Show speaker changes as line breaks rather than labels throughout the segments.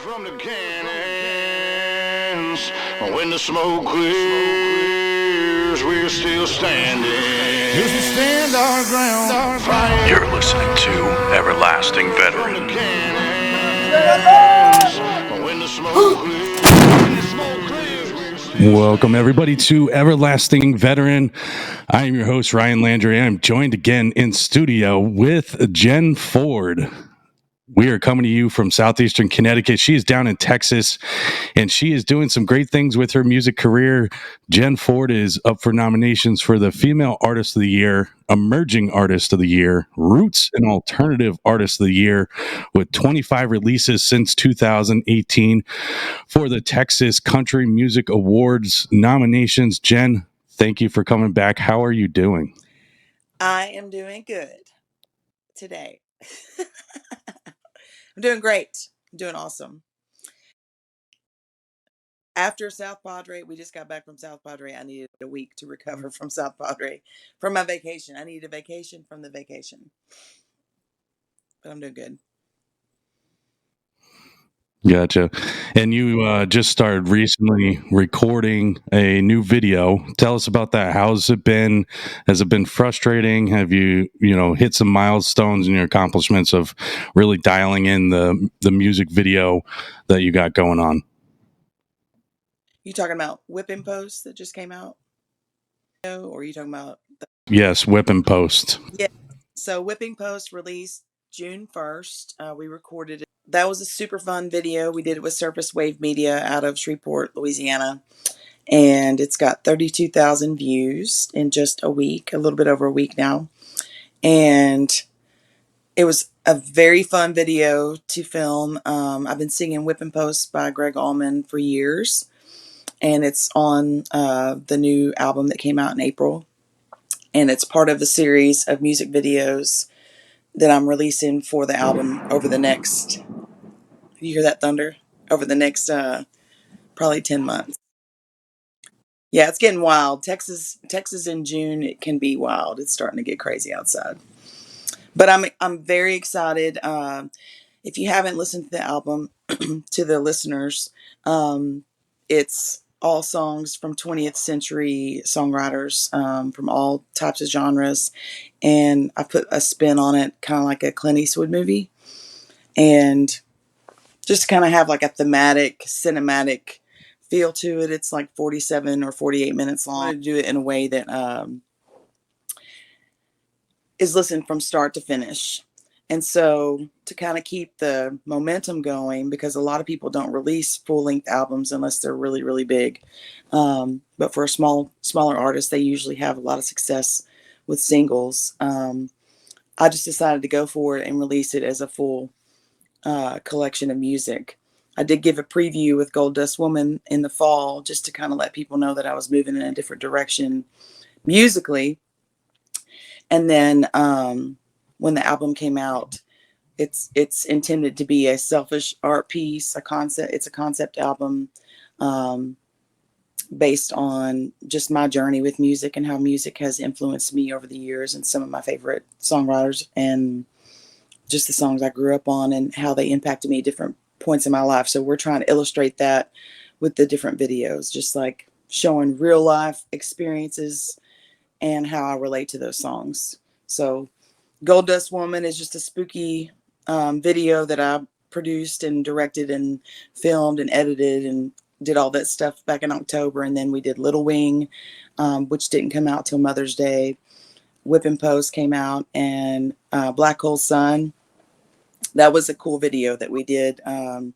from the cannons. When the smoke clears, we're still standing. Yes, we stand our ground.
You're listening to Everlasting Veteran.
When the smoke clears,
Welcome, everybody, to Everlasting Veteran. I am your host, Ryan Landry. I'm joined again in studio with Jen Ford. We are coming to you from southeastern Connecticut. She is down in Texas, and she is doing some great things with her music career. Jen Ford is up for nominations for the Female Artist of the Year, Emerging Artist of the Year, Roots and Alternative Artist of the Year, with 25 releases since 2018 for the Texas Country Music Awards nominations. Jen, thank you for coming back. How are you doing?
I am doing good today. I'm doing great. I'm doing awesome. After South Padre, we just got back from South Padre. I needed a week to recover from South Padre from my vacation. I needed a vacation from the vacation. But I'm doing good.
Gotcha. And you just started recently recording a new video. Tell us about that. How's it been? Has it been frustrating? Have you hit some milestones in your accomplishments of really dialing in the music video that you got going on?
You talking about Whipping Post that just came out? Or are you talking about
Yes, Whip and Post.
Yeah. So Whipping Post released June 1st. We recorded it. That was a super fun video. We did it with Surface Wave Media out of Shreveport, Louisiana. And it's got 32,000 views in just a week, a little bit over a week now. And it was a very fun video to film. I've been singing Whipping Post by Greg Allman for years. And it's on the new album that came out in April. And it's part of a series of music videos that I'm releasing for the album over the next, you hear that thunder? Over the next probably 10 months. Yeah, it's getting wild. Texas in June, it can be wild. It's starting to get crazy outside. But I'm very excited. If you haven't listened to the album, to the listeners, it's all songs from 20th century songwriters from all types of genres. And I put a spin on it, kind of like a Clint Eastwood movie. And just kind of have like a thematic, cinematic feel to it. It's like 47 or 48 minutes long. I wanted to do it in a way that is listened from start to finish. And so to kind of keep the momentum going, because a lot of people don't release full-length albums unless they're really, really big. But for a smaller artist, they usually have a lot of success with singles. I just decided to go for it and release it as a full collection of music. I did give a preview with Gold Dust Woman in the fall just to kind of let people know that I was moving in a different direction musically. And then when the album came out, it's intended to be a selfish art piece, it's a concept album based on just my journey with music and how music has influenced me over the years and some of my favorite songwriters and just the songs I grew up on and how they impacted me at different points in my life. So we're trying to illustrate that with the different videos, just like showing real life experiences and how I relate to those songs. So Gold Dust Woman is just a spooky video that I produced and directed and filmed and edited and did all that stuff back in October. And then we did Little Wing, which didn't come out till Mother's Day. Whipping Post came out, and Black Hole Sun. That was a cool video that we did and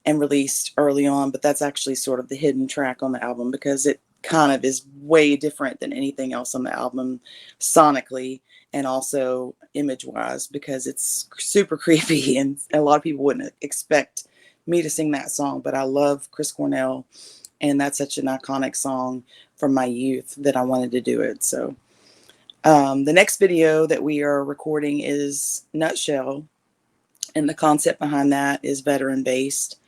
released early on, but that's actually sort of the hidden track on the album because it kind of is way different than anything else on the album sonically and also image-wise because it's super creepy and a lot of people wouldn't expect me to sing that song, but I love Chris Cornell and that's such an iconic song from my youth that I wanted to do it. So the next video that we are recording is Nutshell, and the concept behind that is veteran based,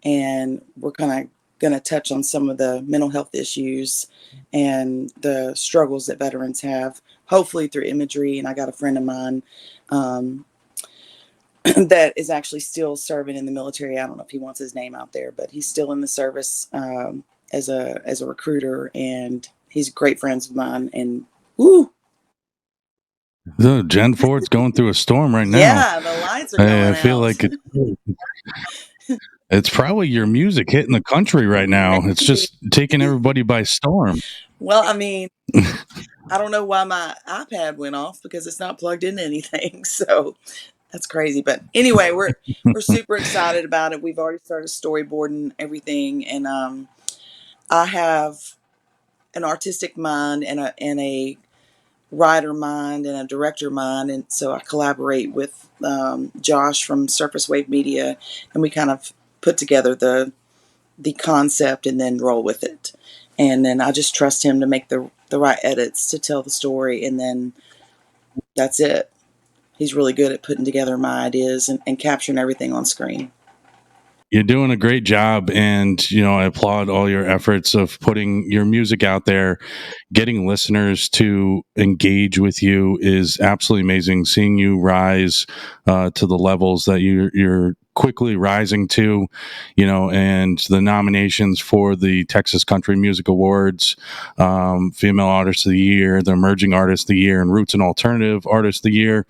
and we're kind of going to touch on some of the mental health issues and the struggles that veterans have, hopefully through imagery. And I got a friend of mine that is actually still serving in the military. I don't know if he wants his name out there, but he's still in the service as a recruiter, and he's great friends of mine. And woo,
So Jen Ford's going through a storm right now.
yeah, the lights are going
I feel
out.
like it's probably your music hitting the country right now. It's just taking everybody by storm.
Well, I mean, I don't know why my iPad went off because it's not plugged into anything. So that's crazy. But anyway, we're super excited about it. We've already started storyboarding everything, and I have an artistic mind and a writer mind and a director mind, and so I collaborate with Josh from Surface Wave Media, and we kind of put together the concept and then roll with it. And then I just trust him to make the right edits to tell the story, and then that's it. He's really good at putting together my ideas and capturing everything on screen.
You're doing a great job, and I applaud all your efforts of putting your music out there. Getting listeners to engage with you is absolutely amazing. Seeing you rise to the levels that you're quickly rising to, and the nominations for the Texas Country Music Awards, Female Artist of the Year, the Emerging Artist of the Year, and Roots and Alternative Artist of the Year.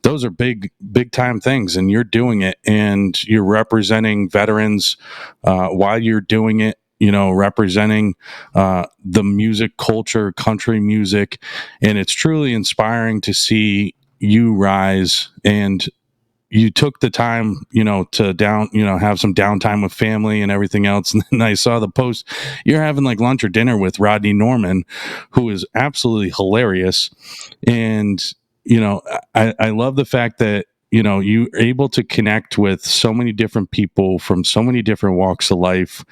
Those are big time things, and you're doing it, and you're representing veterans while you're doing it, representing the music culture, country music. And it's truly inspiring to see you rise. And you took the time, to have some downtime with family and everything else. And then I saw the post, you're having like lunch or dinner with Rodney Norman, who is absolutely hilarious. And I love the fact that you're able to connect with so many different people from so many different walks of life.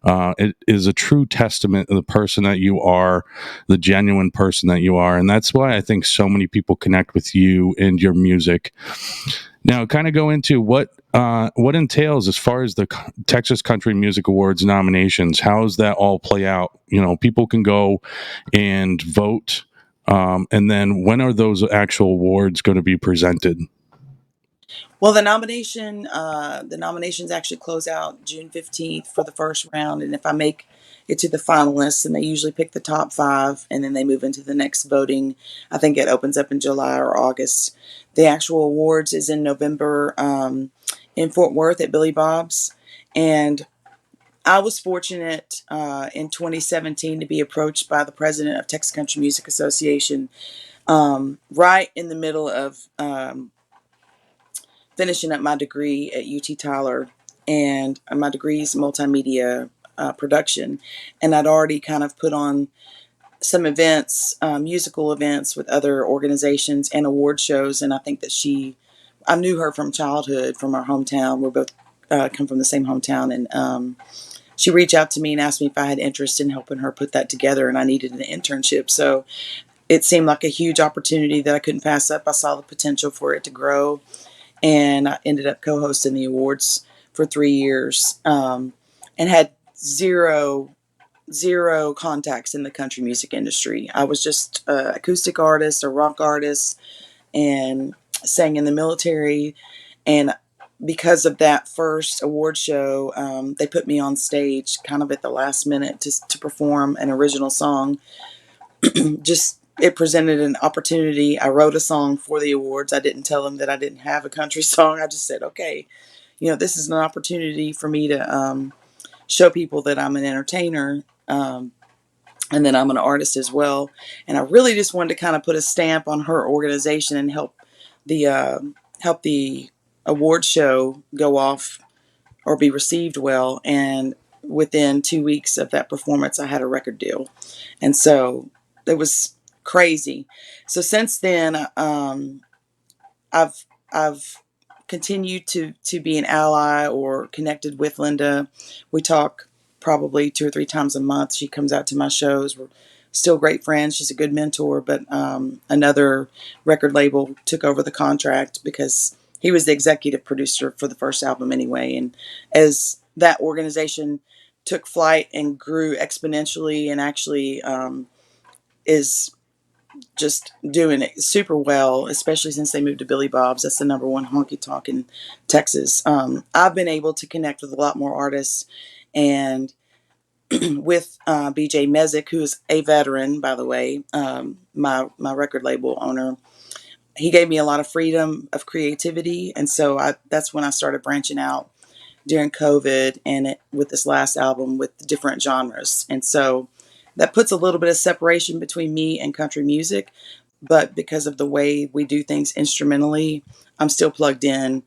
It is a true testament to the person that you are, the genuine person that you are, and that's why I think so many people connect with you and your music. Now, kind of go into what entails as far as the Texas Country Music Awards nominations. How does that all play out? People can go and vote. And then when are those actual awards going to be presented?
Well, the nominations actually close out June 15th for the first round, and if I make it to the finalists, and they usually pick the top 5, and then they move into the next voting. I think it opens up in July or August. The actual awards is in November in Fort Worth at Billy Bob's, and I was fortunate in 2017 to be approached by the president of Texas Country Music Association right in the middle of finishing up my degree at UT Tyler, and my degree is multimedia production. And I'd already kind of put on some events, musical events with other organizations and award shows. And I think that I knew her from childhood, from our hometown. We're both come from the same hometown. And she reached out to me and asked me if I had interest in helping her put that together. And I needed an internship. So it seemed like a huge opportunity that I couldn't pass up. I saw the potential for it to grow. And I ended up co-hosting the awards for 3 years, and had zero contacts in the country music industry. I was just an acoustic artist, a rock artist, and sang in the military. And because of that first award show, they put me on stage kind of at the last minute to perform an original song. Just it presented an opportunity. I wrote a song for the awards. I didn't tell them that I didn't have a country song. I just said, okay, this is an opportunity for me to show people that I'm an entertainer, and that I'm an artist as well. And I really just wanted to kind of put a stamp on her organization and help the award show go off or be received well. And within 2 weeks of that performance, I had a record deal. And so it was crazy. So since then, I've continued to be an ally or connected with Linda. We talk probably 2 or 3 times a month. She comes out to my shows. We're still great friends. She's a good mentor, but another record label took over the contract because he was the executive producer for the first album anyway. And as that organization took flight and grew exponentially, and actually is just doing it super well, especially since they moved to Billy Bob's. That's the number one honky tonk in Texas. I've been able to connect with a lot more artists, and with BJ Mezek, who is a veteran, by the way, my record label owner. He gave me a lot of freedom of creativity, and so that's when I started branching out during COVID, and with this last album with different genres. And so that puts a little bit of separation between me and country music. But because of the way we do things instrumentally, I'm still plugged in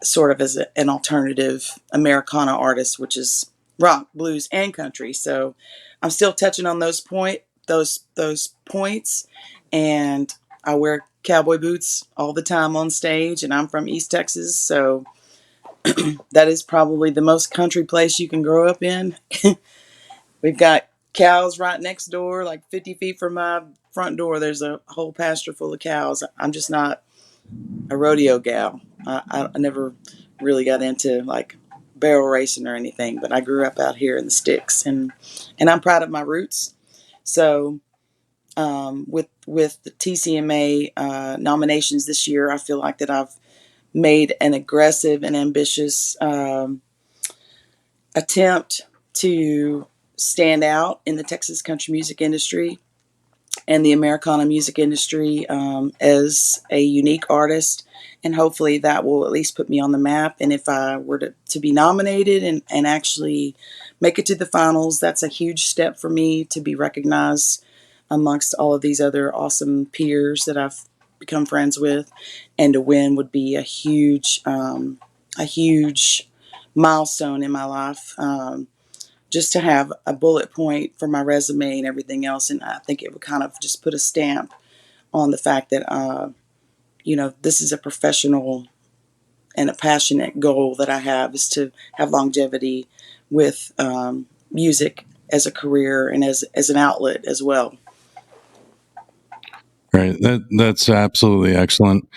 sort of as an alternative Americana artist, which is rock, blues, and country. So I'm still touching on those points, and I wear cowboy boots all the time on stage, and I'm from East Texas, so that is probably the most country place you can grow up in. We've got cows right next door, like 50 feet from my front door. There's a whole pasture full of cows. I'm just not a rodeo gal. I never really got into like barrel racing or anything, but I grew up out here in the sticks, and I'm proud of my roots. So with the TCMA nominations this year, I feel like that I've made an aggressive and ambitious attempt to stand out in the Texas country music industry and the Americana music industry as a unique artist. And hopefully that will at least put me on the map. And if I were to be nominated and actually make it to the finals, that's a huge step for me to be recognized amongst all of these other awesome peers that I've become friends with. And to win would be a huge milestone in my life. Just to have a bullet point for my resume and everything else. And I think it would kind of just put a stamp on the fact that, this is a professional and a passionate goal that I have, is to have longevity with music as a career and as an outlet as well.
Right. That's absolutely excellent.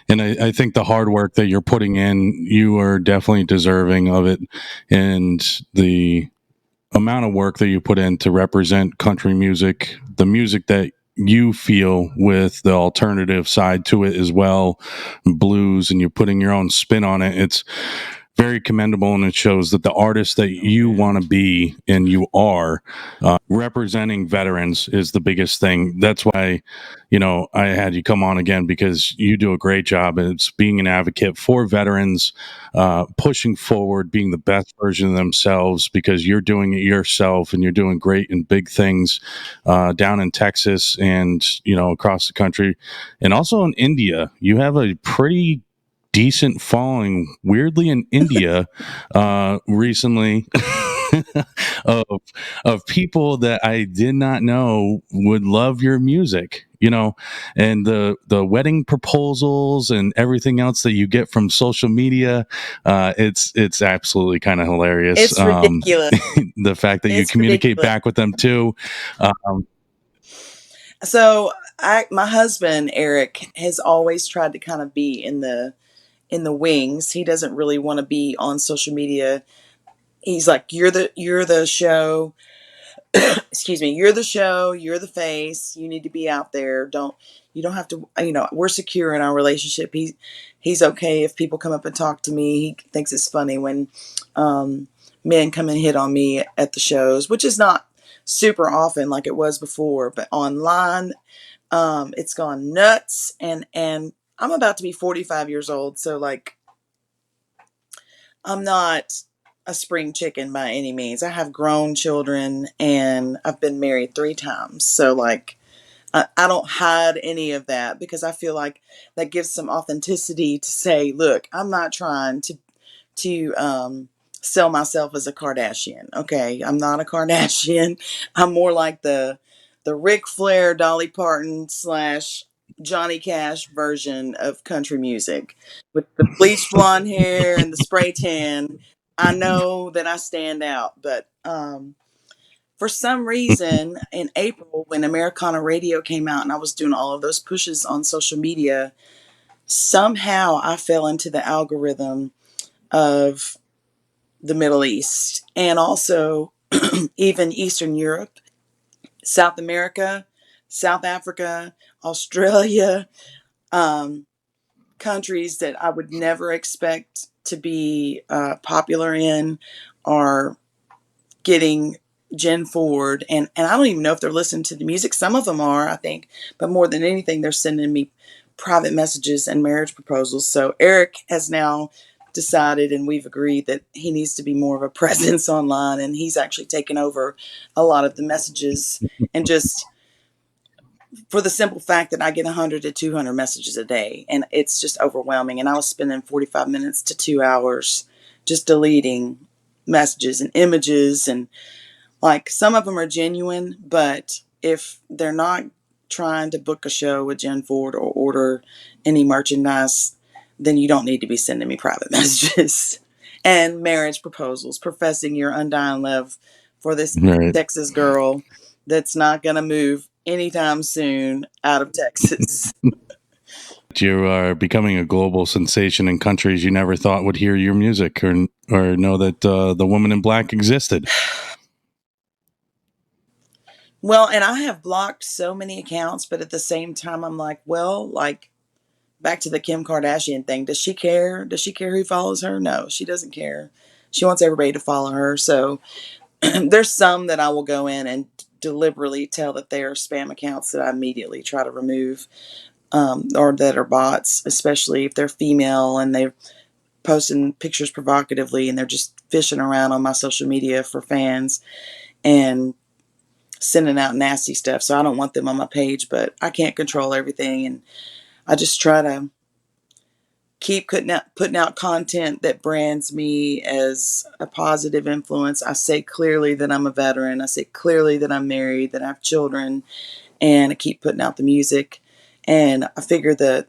And I think the hard work that you're putting in, you are definitely deserving of it. And the amount of work that you put in to represent country music, the music that you feel with the alternative side to it as well, blues, and you're putting your own spin on it. It's very commendable, and it shows that the artist that you want to be and you are representing veterans is the biggest thing. That's why I had you come on again, because you do a great job. It's being an advocate for veterans, pushing forward, being the best version of themselves, because you're doing it yourself and you're doing great and big things down in Texas and across the country, and also in India. You have a pretty decent following, weirdly, in India recently. of people that I did not know would love your music, and the wedding proposals and everything else that you get from social media. It's absolutely kind of hilarious.
It's ridiculous.
The fact that you communicate back with them too.
So my husband, Eric, has always tried to kind of be in the wings. He doesn't really want to be on social media. He's like, you're the show. Excuse me. You're the show. You're the face. You need to be out there. You don't have to, we're secure in our relationship. He's okay if people come up and talk to me. He thinks it's funny when men come and hit on me at the shows, which is not super often like it was before, but online, it's gone nuts. And I'm about to be 45 years old. So like, I'm not a spring chicken by any means. I have grown children and I've been married 3 times. So like, I don't hide any of that, because I feel like that gives some authenticity to say, look, I'm not trying to sell myself as a Kardashian. Okay. I'm not a Kardashian. I'm more like the Ric Flair, Dolly Parton / Johnny Cash version of country music, with the bleached blonde hair and the spray tan. I know that I stand out, but for some reason in April, when Americana Radio came out and I was doing all of those pushes on social media, somehow I fell into the algorithm of the Middle East, and also even Eastern Europe, South America, South Africa, Australia, um, countries that I would never expect to be popular in are getting Jen Ford, and I don't even know if they're listening to the music. Some of them are, I think, but more than anything, they're sending me private messages and marriage proposals. So Eric has now decided, and we've agreed that he needs to be more of a presence online, and he's actually taken over a lot of the messages, and just for the simple fact that I get 100 to 200 messages a day, and it's just overwhelming. And I was spending 45 minutes to 2 hours just deleting messages and images, and like some of them are genuine, but if they're not trying to book a show with Jen Ford or order any merchandise, then you don't need to be sending me private messages and marriage proposals, professing your undying love for this
Right.
Texas girl that's not going to move anytime soon out of Texas.
You are becoming a global sensation in countries you never thought would hear your music or know that the Woman in Black existed.
Well, and I have blocked so many accounts, but at the same time, I'm like, well, like back to the Kim Kardashian thing. Does she care? Does she care who follows her? No, she doesn't care. She wants everybody to follow her. So there's some that I will go in and deliberately tell that they are spam accounts that I immediately try to remove, or that are bots, especially if they're female and they're posting pictures provocatively and they're just fishing around on my social media for fans and sending out nasty stuff. So I don't want them on my page, but I can't control everything. And I just try to keep putting out content that brands me as a positive influence. I say clearly that I'm a veteran. I say clearly that I'm married, that I have children, and I keep putting out the music. And I figure that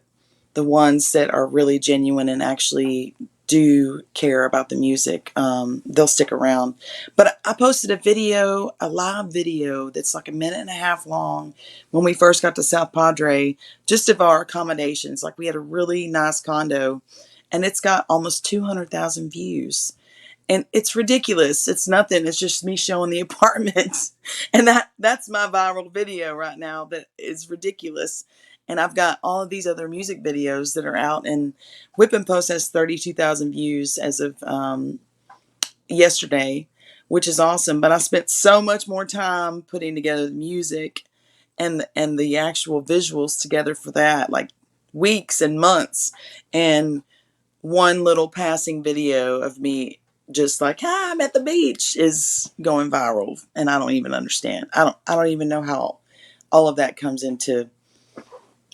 the ones that are really genuine and actually do care about the music, they'll stick around. But I posted a live video that's like a minute and a half long when we first got to South Padre, just of our accommodations. Like we had a really nice condo, and it's got almost 200,000 views. And it's ridiculous. It's nothing. It's just me showing the apartment. And that's my viral video right now that is ridiculous. And I've got all of these other music videos that are out, and Whip and Post has 32,000 views as of yesterday, which is awesome. But I spent so much more time putting together the music and the actual visuals together for that, like weeks and months. And one little passing video of me just like, hi, I'm at the beach is going viral, and I don't even understand. I don't even know how all of that comes into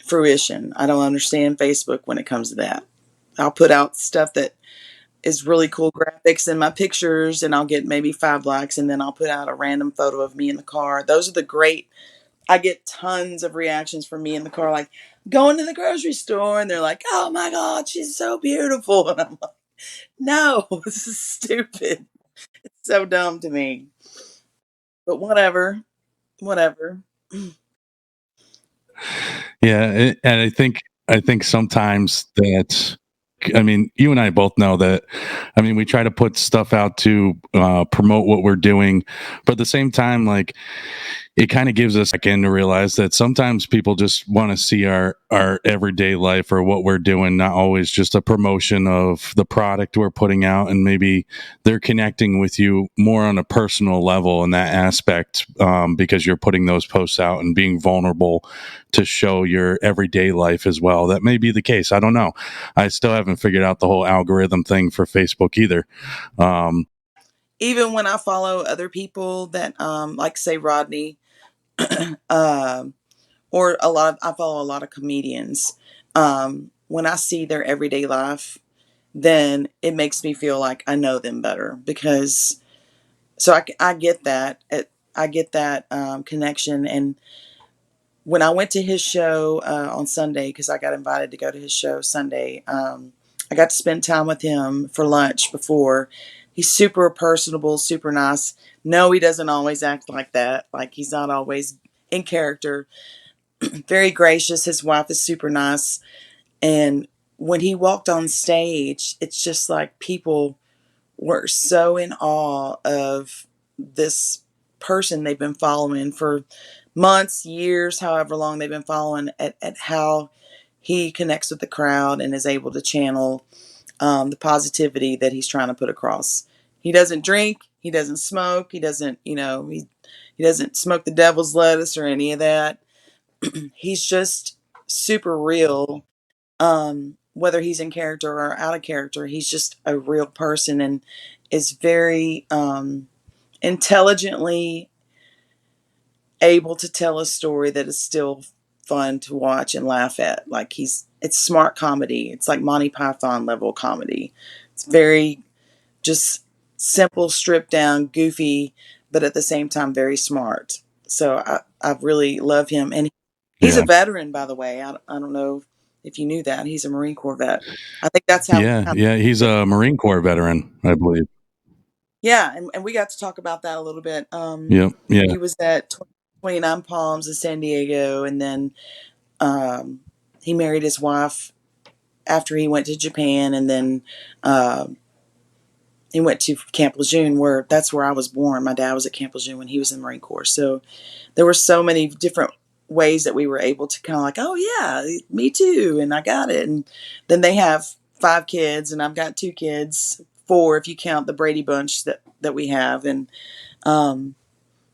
fruition. I don't understand Facebook when it comes to that. I'll put out stuff that is really cool graphics in my pictures, and I'll get maybe 5 likes, and then I'll put out a random photo of me in the car. Those are the great. I get tons of reactions from me in the car, like going to the grocery store, and they're like, "Oh my God, she's so beautiful," and I'm like, "No, this is stupid. It's so dumb to me." But whatever, whatever.
Yeah, and I think sometimes that, I mean, you and I both know that. I mean, we try to put stuff out to promote what we're doing, but at the same time, like, it kind of gives us again to realize that sometimes people just want to see our everyday life or what we're doing, not always just a promotion of the product we're putting out. And maybe they're connecting with you more on a personal level in that aspect, because you're putting those posts out and being vulnerable to show your everyday life as well. That may be the case. I don't know. I still haven't figured out the whole algorithm thing for Facebook either. Um,
Even when I follow other people that, like say Rodney, um, or I follow a lot of comedians. When I see their everyday life, then it makes me feel like I know them better, because so I get that. I get that connection. And when I went to his show on Sunday, because I got invited to go to his show Sunday, I got to spend time with him for lunch before. He's super personable, super nice. No, he doesn't always act like that. Like he's not always in character. Very gracious. His wife is super nice. And when he walked on stage, it's just like people were so in awe of this person they've been following for months, years, however long they've been following, at how he connects with the crowd and is able to channel the positivity that he's trying to put across. He doesn't drink, he doesn't smoke, he doesn't, he doesn't smoke the devil's lettuce or any of that. He's just super real. Whether he's in character or out of character, he's just a real person and is very intelligently able to tell a story that is still fun to watch and laugh at. Like it's smart comedy. It's like Monty Python level comedy. It's very just simple, stripped down, goofy, but at the same time very smart. So I really love him, and he's a
Yeah.
veteran, by the way. I don't know if you knew that he's a Marine Corps vet. I think that's
Yeah.
how
Yeah. He's a Marine Corps veteran, I believe.
yeah, and we got to talk about that a little bit.
Yep. Yeah.
He was at 29 Palms in San Diego, and then um, he married his wife after he went to Japan, and then he went to Camp Lejeune, where that's where I was born. My dad was at Camp Lejeune when he was in the Marine Corps, so there were so many different ways that we were able to kind of like, oh yeah, me too, and I got it. And then they have 5 kids, and I've got 2 kids, 4 if you count the Brady Bunch that we have, and um,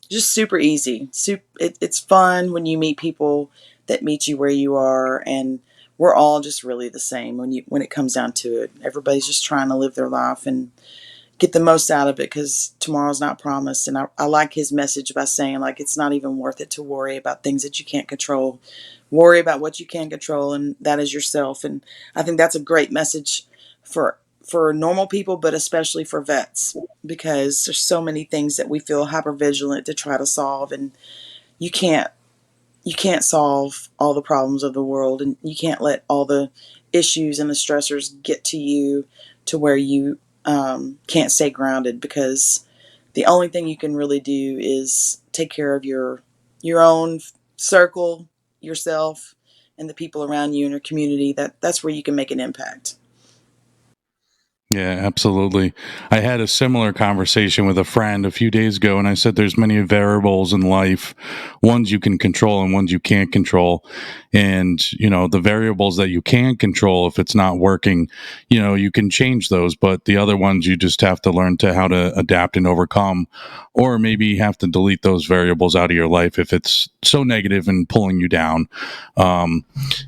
just super easy. It's fun when you meet people that meet you where you are, and we're all just really the same when it comes down to it. Everybody's just trying to live their life and get the most out of it because tomorrow's not promised. And I like his message by saying, like, it's not even worth it to worry about things that you can't control. Worry about what you can control, and that is yourself. And I think that's a great message for normal people, but especially for vets, because there's so many things that we feel hyper vigilant to try to solve, and you can't you can't solve all the problems of the world, and you can't let all the issues and the stressors get to you to where you can't stay grounded, because the only thing you can really do is take care of your own circle, yourself, and the people around you in your community. That's where you can make an impact.
Yeah, absolutely. I had a similar conversation with a friend a few days ago, and I said there's many variables in life, ones you can control and ones you can't control. And, the variables that you can control, if it's not working, you can change those. But the other ones, you just have to learn to how to adapt and overcome, or maybe you have to delete those variables out of your life if it's so negative and pulling you down.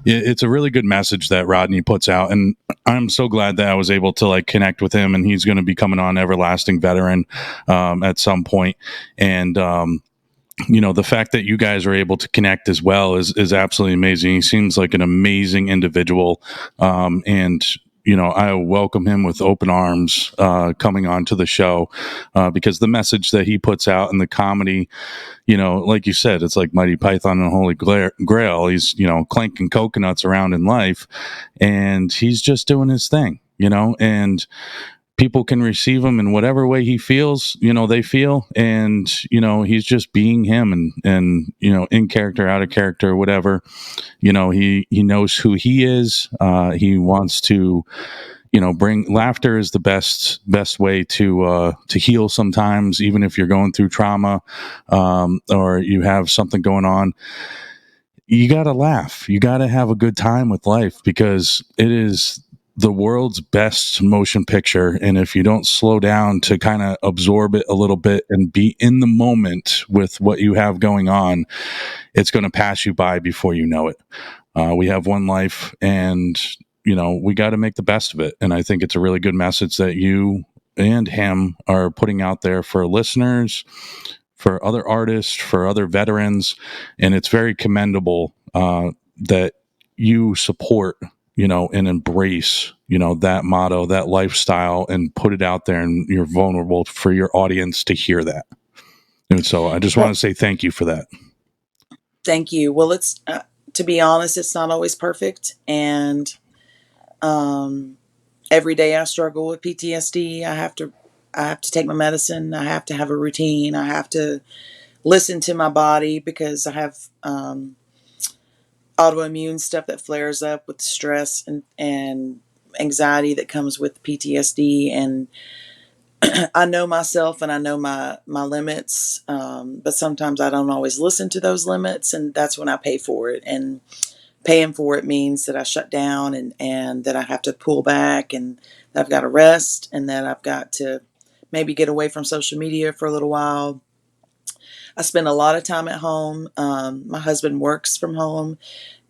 It's a really good message that Rodney puts out. And I'm so glad that I was able to connect with him, and he's going to be coming on Everlasting Veteran at some point. And the fact that you guys are able to connect as well is absolutely amazing. He seems like an amazing individual, and I welcome him with open arms coming on to the show because the message that he puts out and the comedy, like you said, it's like Mighty Python and Holy Grail. He's, clanking coconuts around in life, and he's just doing his thing, and people can receive him in whatever way he feels, they feel. And, he's just being him and, in character, out of character, whatever, he knows who he is. He wants to, bring laughter is the best way to heal sometimes, even if you're going through trauma, or you have something going on. You got to laugh. You got to have a good time with life because it is the world's best motion picture. And if you don't slow down to kind of absorb it a little bit and be in the moment with what you have going on, it's going to pass you by before you know it. We have one life, and we got to make the best of it. And I think it's a really good message that you and him are putting out there for listeners, for other artists, for other veterans. And it's very commendable that you support, and embrace, that motto, that lifestyle, and put it out there, and you're vulnerable for your audience to hear that. And so I just want
Well,
to say thank you for that.
thank you. Well, it's to be honest, it's not always perfect, and um, every day I struggle with PTSD. I have to take my medicine. I have to have a routine. I have to listen to my body because I have autoimmune stuff that flares up with stress and anxiety that comes with PTSD. And I know myself and I know my limits, but sometimes I don't always listen to those limits, and that's when I pay for it. And paying for it means that I shut down, and that I have to pull back, and that I've got to rest, and that I've got to maybe get away from social media for a little while. I spend a lot of time at home. My husband works from home,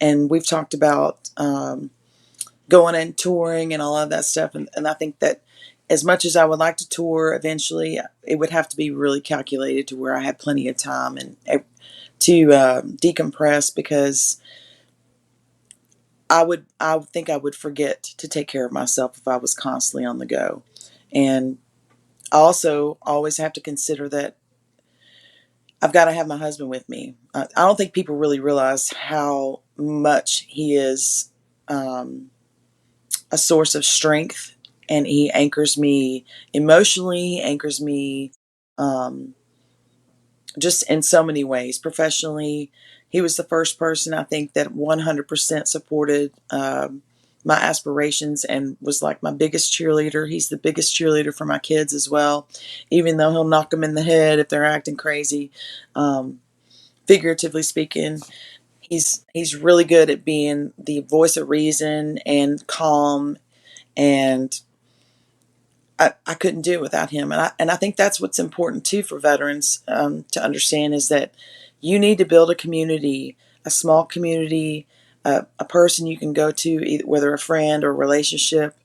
and we've talked about going and touring and all of that stuff. And I think that as much as I would like to tour eventually, it would have to be really calculated to where I had plenty of time and to decompress, because I would think I would forget to take care of myself if I was constantly on the go. And I also always have to consider that I've got to have my husband with me. I don't think people really realize how much he is a source of strength, and he anchors me emotionally, he anchors me um, just in so many ways. Professionally, he was the first person I think that 100% supported my aspirations and was like my biggest cheerleader. He's the biggest cheerleader for my kids as well, even though he'll knock them in the head if they're acting crazy. Um, Figuratively speaking, he's really good at being the voice of reason and calm, and I couldn't do it without him. And I think that's what's important too for veterans to understand, is that you need to build a community, a small community, a person you can go to, either, whether a friend or a relationship.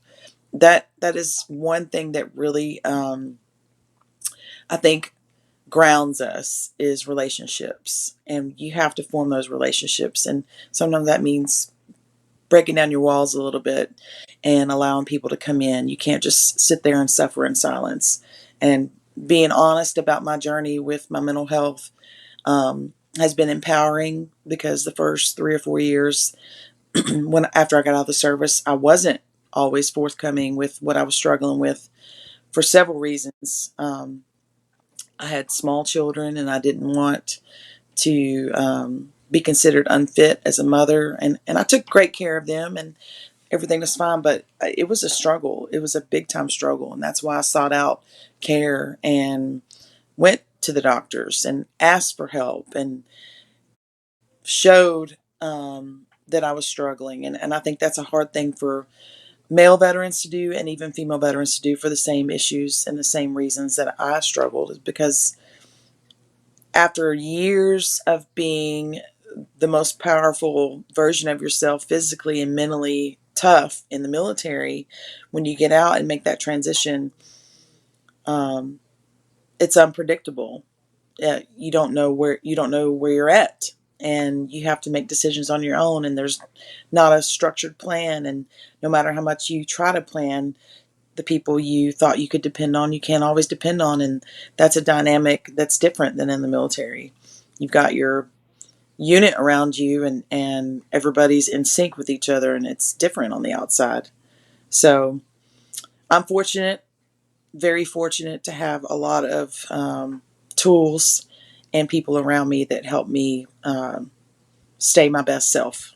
That is one thing that really I think grounds us, is relationships, and you have to form those relationships. And sometimes that means breaking down your walls a little bit and allowing people to come in. You can't just sit there and suffer in silence. And being honest about my journey with my mental health has been empowering, because the first 3 or 4 years, when after I got out of the service, I wasn't always forthcoming with what I was struggling with for several reasons. I had small children, and I didn't want to be considered unfit as a mother, and I took great care of them, and everything was fine, but it was a struggle. It was a big time struggle, and that's why I sought out care and went to the doctors and asked for help and showed that I was struggling. And I think that's a hard thing for male veterans to do, and even female veterans to do, for the same issues and the same reasons that I struggled, is because after years of being the most powerful version of yourself, physically and mentally tough in the military, when you get out and make that transition, um, it's unpredictable. You don't know where you're at, and you have to make decisions on your own. And there's not a structured plan. And no matter how much you try to plan, the people you thought you could depend on, you can't always depend on. And that's a dynamic that's different than in the military. You've got your unit around you, and everybody's in sync with each other, and it's different on the outside. So I'm fortunate, very fortunate, to have a lot of tools and people around me that help me stay my best self.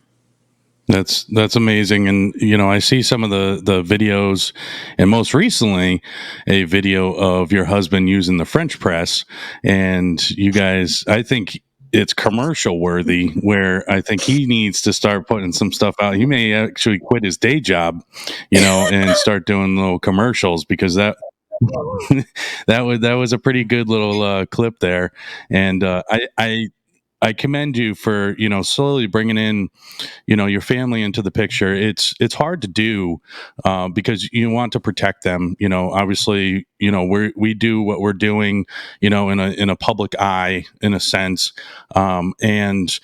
That's amazing. And I see some of the videos, and most recently a video of your husband using the French press, and you guys, I think it's commercial worthy, where I think he needs to start putting some stuff out. He may actually quit his day job, and start doing little commercials, because that that was a pretty good little clip there. And I commend you for slowly bringing in your family into the picture. It's hard to do because you want to protect them. Obviously, we do what we're doing in a public eye, in a sense. And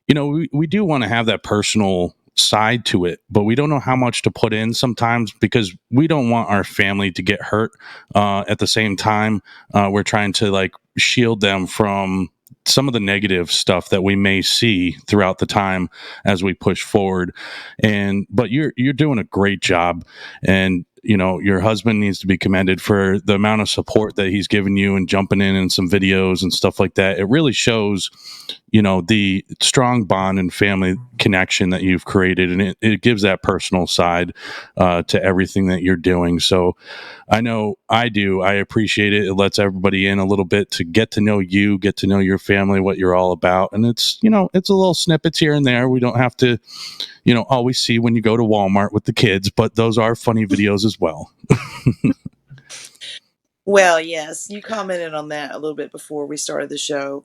we do want to have that personal side to it, but we don't know how much to put in sometimes, because we don't want our family to get hurt. At the same time, we're trying to like shield them from some of the negative stuff that we may see throughout the time as we push forward. But you're doing a great job. And your husband needs to be commended for the amount of support that he's given you and jumping in some videos and stuff like that. It really shows, the strong bond and family connection that you've created, and it gives that personal side to everything that you're doing. So I know I do. I appreciate it. It lets everybody in a little bit to get to know you, get to know your family, what you're all about. And it's a little snippets here and there. We don't have to, always see when you go to Walmart with the kids, but those are funny videos as well.
Well, yes, you commented on that a little bit before we started the show.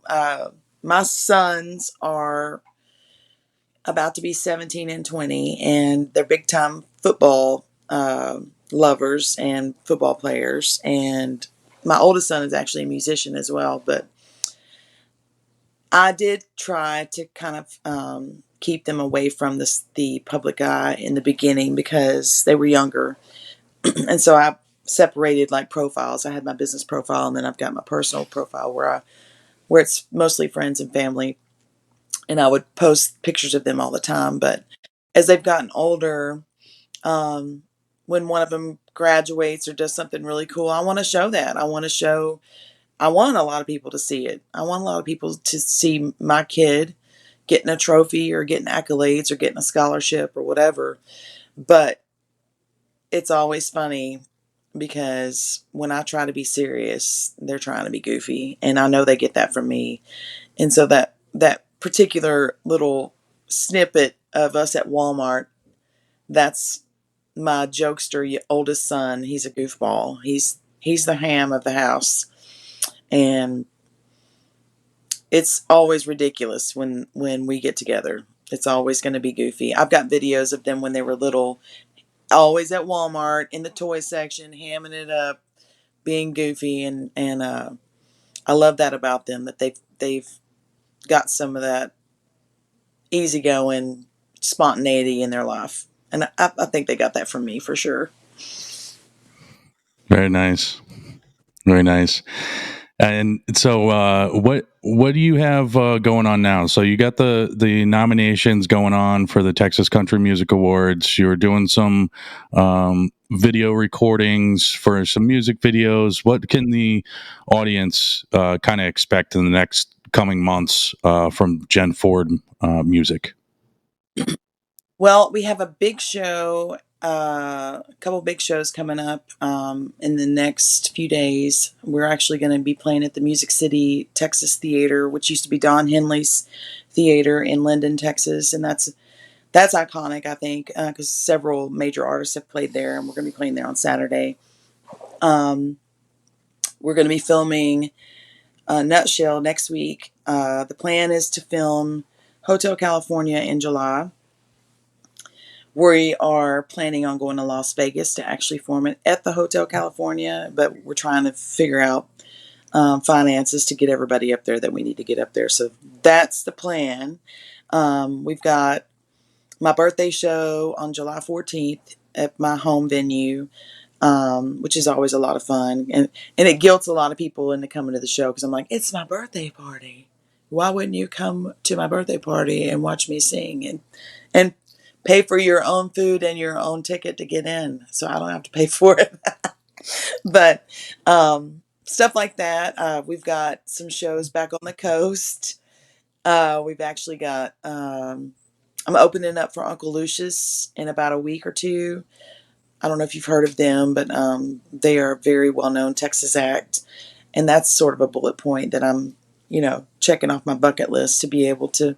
My sons are about to be 17 and 20, and they're big time football lovers and football players. And my oldest son is actually a musician as well. But I did try to kind of keep them away from the public eye in the beginning because they were younger. And so I separated like profiles. I had my business profile, and then I've got my personal profile where it's mostly friends and family. And I would post pictures of them all the time. But as they've gotten older, when one of them graduates or does something really cool, I want to show that. I want a lot of people to see it. I want a lot of people to see my kid getting a trophy or getting accolades or getting a scholarship or whatever. But it's always funny because when I try to be serious, they're trying to be goofy. And I know they get that from me. And so that particular little snippet of us at Walmart, that's my jokester oldest son. He's a goofball. He's the ham of the house. And it's always ridiculous when we get together. It's always going to be goofy. I've got videos of them when they were little, always at Walmart in the toy section, hamming it up, being goofy, and I love that about them, that they've got some of that easygoing spontaneity in their life, and I think they got that from me for sure.
Very nice, very nice. And so, what do you have going on now? So you got the nominations going on for the Texas Country Music Awards. You're doing some video recordings for some music videos. What can the audience kind of expect in the next coming months from Jen Ford Music?
Well, we have a big show, a couple big shows coming up in the next few days. We're actually going to be playing at the Music City Texas Theater, which used to be Don Henley's theater in Linden, Texas, and that's iconic, I think, because several major artists have played there, and we're going to be playing there on Saturday. We're going to be filming Nutshell next week. The plan is to film Hotel California in July. We are planning on going to Las Vegas to actually film it at the Hotel California, but we're trying to figure out finances to get everybody up there that we need to get up there. So that's the plan. We've got my birthday show on July 14th at my home venue, which is always a lot of fun. And it guilts a lot of people into coming to the show because I'm like, it's my birthday party. Why wouldn't you come to my birthday party and watch me sing and pay for your own food and your own ticket to get in, so I don't have to pay for it? But stuff like that. We've got some shows back on the coast. We've actually got, I'm opening up for Uncle Lucius in about a week or two. I don't know if you've heard of them, but they are a very well-known Texas act. And that's sort of a bullet point that I'm, checking off my bucket list to be able to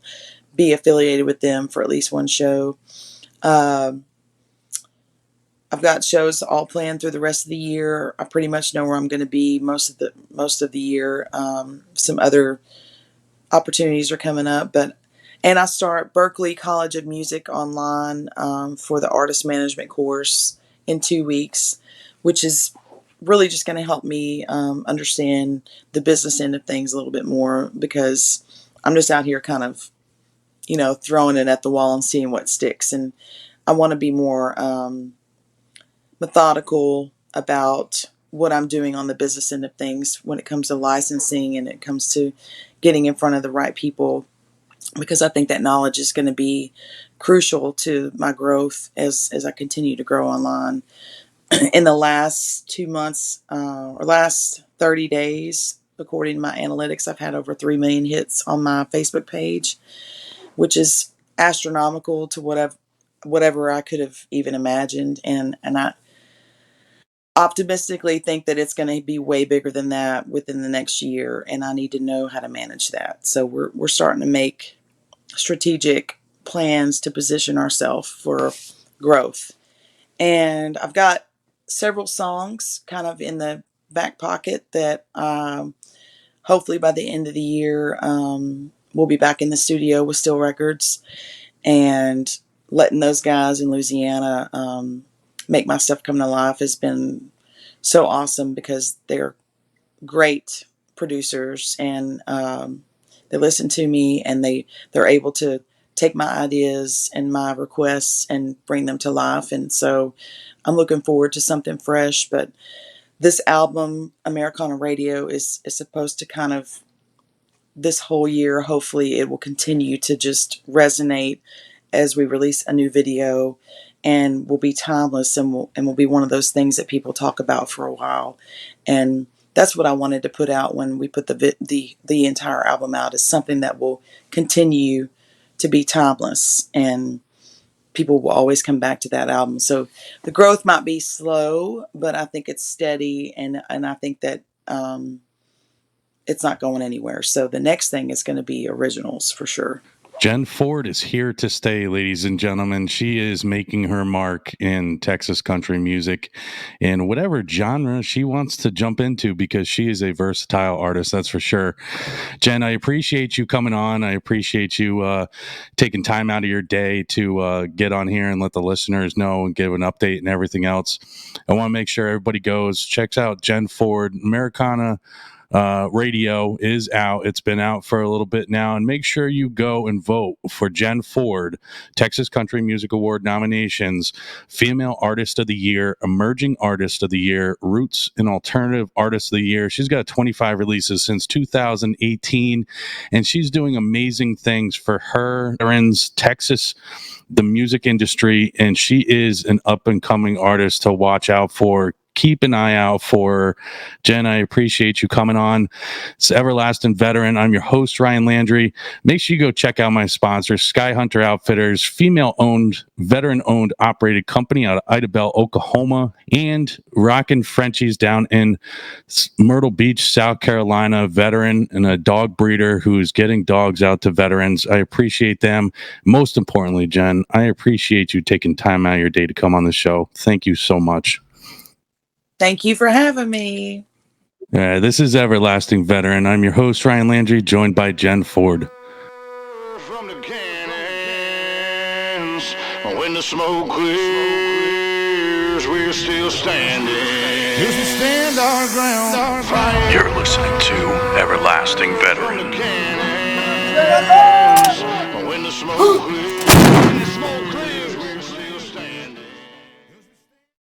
be affiliated with them for at least one show. I've got shows all planned through the rest of the year. I pretty much know where I'm going to be most of the year. Some other opportunities are coming up, and I start Berklee College of Music online for the artist management course in 2 weeks, which is really just going to help me understand the business end of things a little bit more, because I'm just out here kind of, throwing it at the wall and seeing what sticks. And I want to be more methodical about what I'm doing on the business end of things when it comes to licensing and it comes to getting in front of the right people, because I think that knowledge is going to be crucial to my growth as I continue to grow online. in the last 2 months or last 30 days, according to my analytics, I've had over 3 million hits on my Facebook page, which is astronomical to whatever I could have even imagined. And I optimistically think that it's going to be way bigger than that within the next year, and I need to know how to manage that. So we're starting to make strategic plans to position ourselves for growth. And I've got several songs kind of in the back pocket that hopefully by the end of the year we'll be back in the studio with Still Records and letting those guys in Louisiana make my stuff come to life has been so awesome because they're great producers, and they listen to me, and they're able to take my ideas and my requests and bring them to life. And so I'm looking forward to something fresh. But this album, Americana Radio, is supposed to kind of, this whole year, hopefully it will continue to just resonate as we release a new video, and will be timeless, and will be one of those things that people talk about for a while. And that's what I wanted to put out when we put the entire album out, is something that will continue to be timeless, and people will always come back to that album. So the growth might be slow, but I think it's steady, and I think that it's not going anywhere. So the next thing is going to be originals for sure.
Jen Ford is here to stay, ladies and gentlemen. She is making her mark in Texas country music in whatever genre she wants to jump into, because she is a versatile artist, that's for sure. Jen, I appreciate you coming on. I appreciate you taking time out of your day to get on here and let the listeners know and give an update and everything else. I want to make sure everybody checks out Jen Ford. Americana Radio is out. It's been out for a little bit now, and make sure you go and vote for Jen Ford, Texas Country Music Award nominations, Female Artist of the Year, Emerging Artist of the Year, Roots and Alternative Artist of the Year. She's got 25 releases since 2018, and she's doing amazing things for her veterans, Texas, the music industry, and she is an up-and-coming artist to watch out for. Keep an eye out for. Jen, I appreciate you coming on. It's Everlasting Veteran. I'm your host, Ryan Landry. Make sure you go check out my sponsor, Sky Hunter Outfitters, female-owned, veteran-owned, operated company out of Idabel, Oklahoma, and Rockin' Frenchies down in Myrtle Beach, South Carolina, veteran and a dog breeder who's getting dogs out to veterans. I appreciate them. Most importantly, Jen, I appreciate you taking time out of your day to come on the show. Thank you so much.
Thank you for having me.
This is Everlasting Veteran. I'm your host, Ryan Landry, joined by Jen Ford.
From the cannons, when the smoke clears, we're still standing. Just to stand our ground.
You're listening to Everlasting Veteran.
From the cannons, when the smoke clears,